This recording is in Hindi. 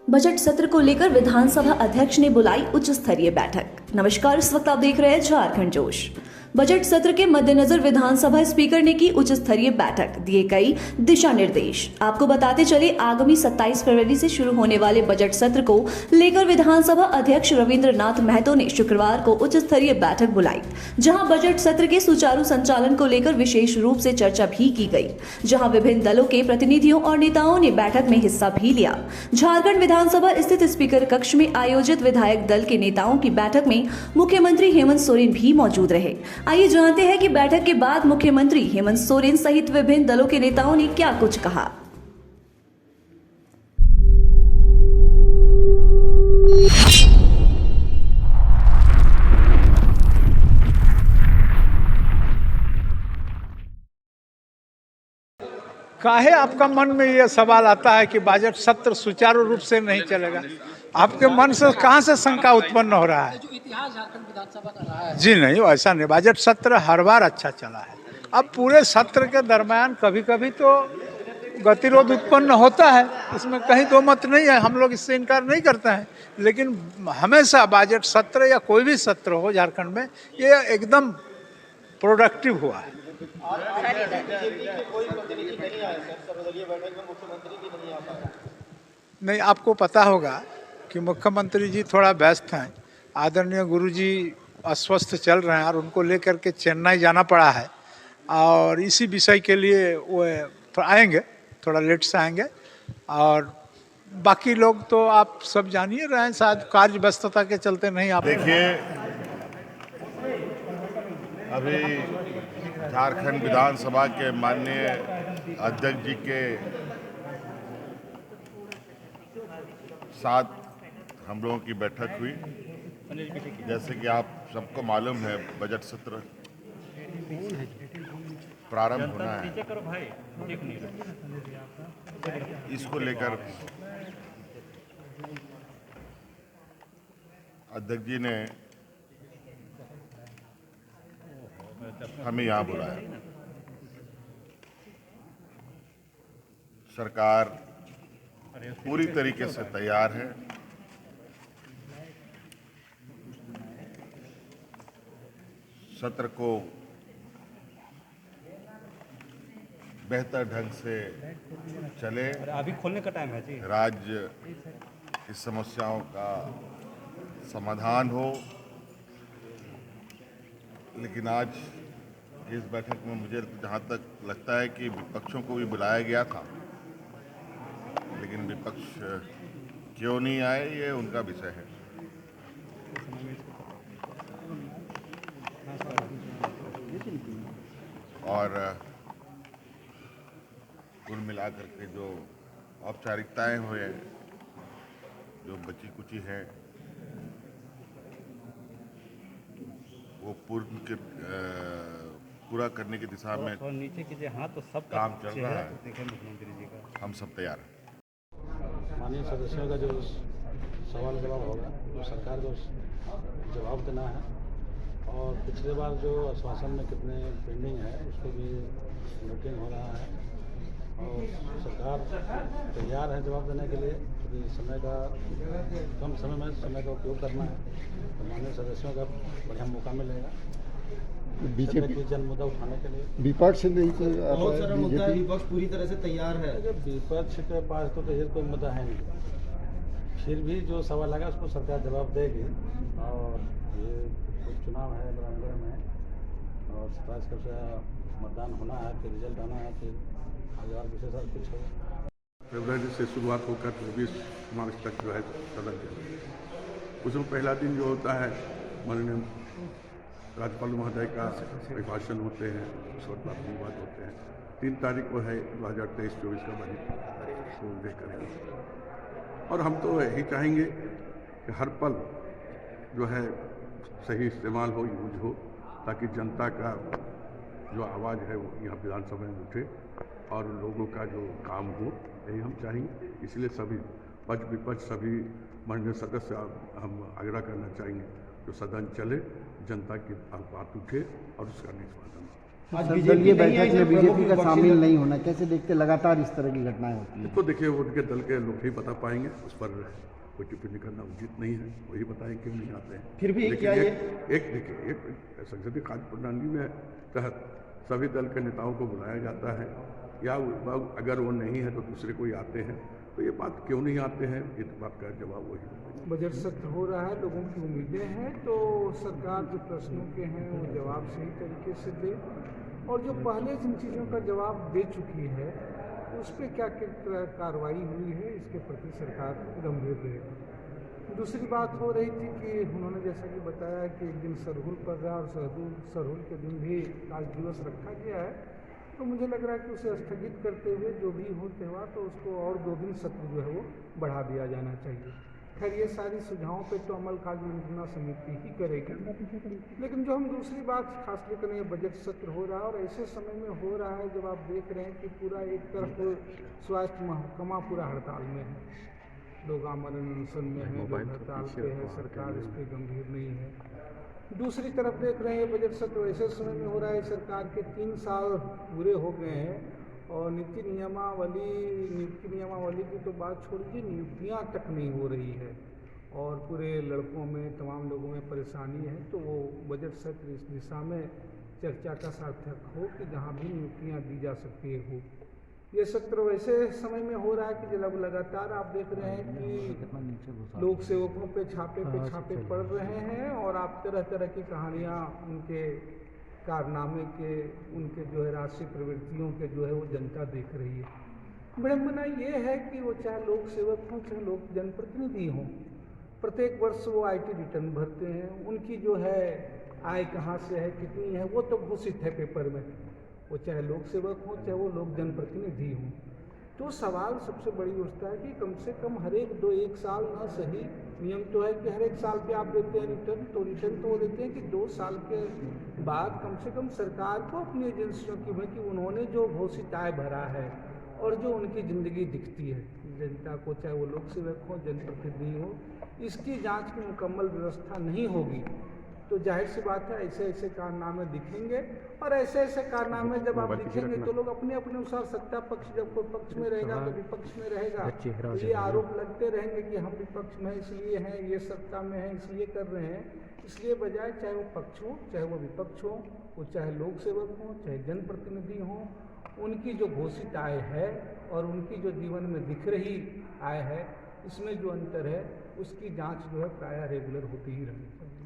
बजट सत्र को लेकर विधानसभा अध्यक्ष ने बुलाई उच्च स्तरीय बैठक। नमस्कार, इस वक्त आप देख रहे हैं झारखंड जोश। बजट सत्र के मद्देनजर विधानसभा स्पीकर ने की उच्च स्तरीय बैठक, दिए कई दिशा निर्देश। आपको बताते चले, आगामी 27 फरवरी से शुरू होने वाले बजट सत्र को लेकर विधानसभा अध्यक्ष रविंद्रनाथ महतो ने शुक्रवार को उच्च स्तरीय बैठक बुलाई, जहां बजट सत्र के सुचारू संचालन को लेकर विशेष रूप से चर्चा भी की गई, जहां विभिन्न दलों के प्रतिनिधियों और नेताओं ने बैठक में हिस्सा भी लिया। झारखंड विधानसभा स्थित स्पीकर कक्ष में आयोजित विधायक दल के नेताओं की बैठक में मुख्यमंत्री हेमंत सोरेन भी मौजूद रहे। आइए जानते हैं कि बैठक के बाद मुख्यमंत्री हेमंत सोरेन सहित विभिन्न दलों के नेताओं ने क्या कुछ कहा। काहे आपका मन में ये सवाल आता है कि बजट सत्र सुचारू रूप से नहीं चलेगा? आपके मन से कहां से शंका उत्पन्न हो रहा है? जो इतिहास झारखंड विधानसभा का रहा है। जी नहीं, ऐसा नहीं। बजट सत्र हर बार अच्छा चला है। अब पूरे सत्र के दरमियान कभी कभी तो गतिरोध उत्पन्न होता है, इसमें कहीं दो मत नहीं है, हम लोग इससे इनकार नहीं करते हैं। लेकिन हमेशा बजट सत्र या कोई भी सत्र हो झारखंड में, ये एकदम प्रोडक्टिव हुआ है। नहीं, आपको पता होगा कि मुख्यमंत्री जी थोड़ा व्यस्त हैं। आदरणीय गुरुजी अस्वस्थ चल रहे हैं और उनको लेकर के चेन्नई जाना पड़ा है, और इसी विषय के लिए वो आएंगे, थोड़ा लेट से आएंगे। और बाकी लोग तो आप सब जान ही रहे हैं, शायद कार्य व्यस्तता के चलते नहीं आ। देखिए, अभी झारखंड विधानसभा के माननीय अध्यक्ष जी के साथ हम लोगों की बैठक हुई। जैसे कि आप सबको मालूम है, बजट सत्र प्रारंभ होना है। इसको लेकर अध्यक्ष जी ने हमें यहाँ बुलाया। सरकार पूरी तरीके से तैयार है। सत्र को बेहतर ढंग से चले, अभी खोलने का टाइम है जी। राज्य की समस्याओं का समाधान हो। लेकिन आज इस बैठक में मुझे जहाँ तक लगता है कि विपक्षों को भी बुलाया गया था, लेकिन विपक्ष क्यों नहीं आए, ये उनका विषय है। और कुल मिलाकर के जो औपचारिकताएं हुए, जो बची कुची है, वो पूरा करने की दिशा में और नीचे कीजिए हाथ, तो सब काम चल रहा है। देखिए मुख्यमंत्री जी का, हम सब तैयार हैं। माननीय सदस्यों का जो सवाल जवाब होगा, तो सरकार को जवाब देना है। और पिछले बार जो आश्वासन में कितने पेंडिंग है, उसको भी मीटिंग हो रहा है। और सरकार तैयार है जवाब देने के लिए, क्योंकि समय का कम समय में समय का उपयोग करना है। तो माननीय सदस्यों का बढ़िया मौका मिलेगा बीजेपी जन मुद्दा उठाने के लिए। विपक्ष नहीं तो बहुत सारा मुद्दा है, विपक्ष पूरी तरह से तैयार है। विपक्ष के पास तो कोई मुद्दा है नहीं, फिर भी जो सवाल लगा उसको सरकार जवाब देगी। और ये चुनाव है बराबर में, और 27 का मतदान होना है, फिर रिजल्ट आना है, फिर आगे और विशेष और कुछ होगा। फरवरी से शुरुआत होकर 24 मार्च तक जो है सदन चलेगा। उसमें पहला दिन जो होता है, माननीय राज्यपाल महोदय का अभिभाषण होते हैं, उसके बाद विवाद होते हैं। 3 तारीख को है 2023-24 का बजट को देखकर। और हम तो यही चाहेंगे कि हर पल जो है सही इस्तेमाल हो, यूज हो, ताकि जनता का जो आवाज़ है वो यहाँ विधानसभा में उठे और लोगों का जो काम हो, यही हम चाहेंगे। इसलिए सभी पक्ष विपक्ष सभी माननीय सदस्य हम आग्रह करना चाहेंगे, जो सदन चले, जनता की बात उठे और उसका निष्पादन। आज सर्वदलीय बीजेपी नहीं आई, बैठक में जब बीजेपी प्रमुख का विपक्षी शामिल दल- नहीं होना कैसे देखते लगातार इस तरह की घटनाएं होती हैं? तो देखिए वो उनके दल के लोग ही बता पाएंगे, उस पर कोई टिप्पणी करना उचित नहीं है, वही बताएं क्यों नहीं आते हैं। फिर भी लेकिन क्या ये एक संसदीय कार्य प्रणाली में तहत सभी दल के नेताओं को बुलाया जाता है, या अगर वो नहीं है तो दूसरे कोई आते हैं, तो ये बात क्यों नहीं आते हैं, ये बात का जवाब वही है। बजट सत्र हो रहा है, लोगों की उम्मीदें हैं, तो सरकार जो प्रश्नों के हैं वो जवाब सही तरीके से दे, और जो पहले जिन चीज़ों का जवाब दे चुकी है उस पर क्या क्या कार्रवाई हुई है इसके प्रति सरकार गंभीर रहे। दूसरी बात हो रही थी कि उन्होंने जैसा कि बताया कि एक दिन सरहुल पड़ रहा है और सरहुल के दिन भी आज दिवस रखा गया है, तो मुझे लग रहा है कि उसे स्थगित करते हुए जो भी हो त्यौहार तो उसको और 2 दिन सत्र जो है वो बढ़ा दिया जाना चाहिए। खैर ये सारी सुझावों पे तो अमल कार्ययोजना समिति ही करेगी, लेकिन जो हम दूसरी बात खास लेकर ये बजट सत्र हो रहा है और ऐसे समय में हो रहा है जब आप देख रहे हैं कि पूरा एक तरफ स्वास्थ्य महकमा पूरा हड़ताल में है, लोग आमरण अनशन में हैं, लोग हड़ताल पे है, सरकार इस पर गंभीर नहीं है। दूसरी तरफ देख रहे हैं ये बजट सत्र ऐसे समय में हो रहा है, सरकार के 3 साल पूरे हो गए हैं और नियुक्ति नियमावली की तो बात छोड़ दीजिए, नियुक्तियाँ तक नहीं हो रही है और पूरे लड़कों में तमाम लोगों में परेशानी है। तो वो बजट सत्र इस दिशा में चर्चा का सार्थक हो कि जहाँ भी नियुक्तियाँ दी जा सकती हो। ये सत्र वैसे समय में हो रहा है कि जब लगातार आप देख रहे हैं कि लोक सेवकों पे छापे पड़ रहे हैं और आप तरह तरह की कहानियाँ उनके कारनामे के, उनके जो है राष्ट्रीय प्रवृत्तियों के जो है वो जनता देख रही है। विडम्बना ये है कि वो चाहे लोक सेवक हों चाहे लोक जनप्रतिनिधि हों, प्रत्येक वर्ष वो IT रिटर्न भरते हैं, उनकी जो है आय कहाँ से है, कितनी है, वो तो घोषित है पेपर में, वो चाहे लोक सेवक हों चाहे वो लोक जनप्रतिनिधि हों। तो सवाल सबसे बड़ी उठता है कि कम से कम हर एक साल ना सही, नियम तो है कि हर एक साल पे आप देते हैं रिटर्न, तो रिटर्न तो वो देते हैं कि 2 साल के बाद कम से कम सरकार को अपनी एजेंसियों की में कि उन्होंने जो घोषित आय भरा है और जो उनकी ज़िंदगी दिखती है जनता को, चाहे वो लोक सेवक हो जनप्रतिनिधि हो, इसकी जांच की मुकम्मल व्यवस्था नहीं होगी तो जाहिर सी बात है ऐसे ऐसे कारनामे दिखेंगे और ऐसे ऐसे कारनामे जब आप दिखेंगे तो लोग अपने अपने अनुसार सत्ता पक्ष, जब कोई पक्ष में रहेगा तो विपक्ष में रहेगा, तो ये आरोप लगते रहेंगे कि हम विपक्ष में इसलिए हैं, ये सत्ता में हैं इसलिए कर रहे हैं। इसलिए बजाय चाहे वो पक्ष हो चाहे वो विपक्ष हो, वो चाहे लोक सेवक हों चाहे जनप्रतिनिधि हों, उनकी जो घोषित आय है और उनकी जो जीवन में दिख रही आय है, इसमें जो अंतर है उसकी जाँच जो है प्रायः रेगुलर होती ही रहनी चाहिए।